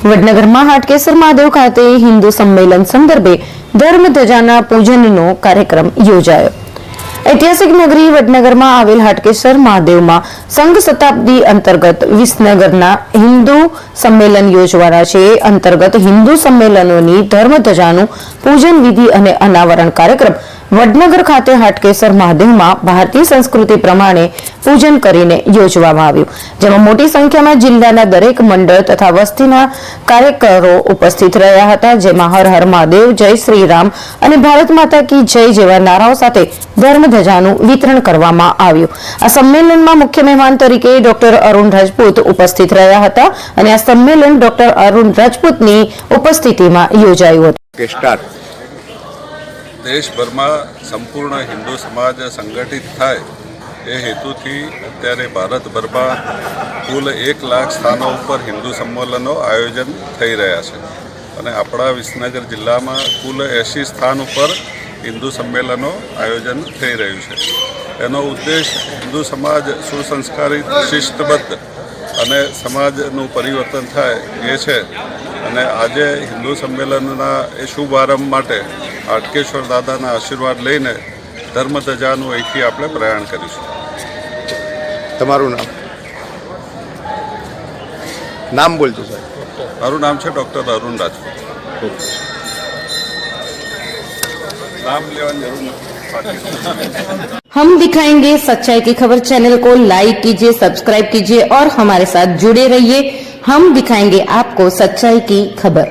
વડનગરમાં હાટકેસર મહાદેવ ખાતે હિન્દુ સંમેલન સંદર્ભે ધર્મધજાના પૂજનનો કાર્યક્રમ યોજાયો। ऐतिहासिक नगरी वडनगરમાં આવેલ હાટકેસર મહાદેવમાં સંઘ શતાબ્દી અંતર્ગત વિસનગરના હિન્દુ સંમેલન યોજવાના છે। અંતર્ગત હિન્દુ સંમેલનોની ધર્મધજાનું પૂજન વિધિ અને અનાવરણ કાર્યક્રમ વડનગર ખાતે હાટકેસર મહાદેવમાં ભારતીય સંસ્કૃતિ પ્રમાણે પૂજન કરીને યોજવામાં આવ્યું, જેમાં મોટી સંખ્યામાં જિલ્લાના દરેક મંડળ તથા વસ્તીના કાર્યકરો ઉપસ્થિત રહ્યા હતા, જેમાં હર હર મહાદેવ, જય શ્રી રામ અને ભારત માતા કી જય જેવા નારાઓ સાથે ધર્મધજાનું વિતરણ કરવામાં આવ્યું। આ સંમેલનમાં મુખ્ય મહેમાન તરીકે ડોક્ટર અરુણ રાજપૂત ઉપસ્થિત રહ્યા હતા અને આ સંમેલન ડોક્ટર અરુણ રાજપૂતની ઉપસ્થિતિમાં યોજાયું હતું। देशभर संपूर्ण हिंदू समाज संगठित थाय ए हेतुथी अत्यारे भारतभर में कुल 1 लाख स्थानों पर हिंदू सम्मेलनों आयोजन थई रह्या छे अने आपणा विसनगर जिल्ला में कुल 80 स्थान पर हिंदू सम्मेलनों आयोजन थई रह्युं छे। एनो उद्देश्य हिंदू समाज सुसंस्कारित, शिस्तबद्ध अने समाजनुं परिवर्तन थाय ए छे अने आजे हिंदू सम्मेलनना ए शुभारंभ माटे हाटकेश्वर दादाना आशीर्वाद लईने धर्मध्वजानुं અહીંથી આપણે પ્રયાણ કરીશું। તમારું નામ બોલજો સાહેબ। મારું નામ છે ડૉક્ટર અરુણ રાજપૂત। नाम लेવાની જરૂર નથી। हम दिखाएंगे सच्चाई की खबर चैनल को लाइक कीजिए, सब्सक्राइब कीजिए और हमारे साथ जुड़े रहिए। हम दिखाएंगे आपको सच्चाई की खबर।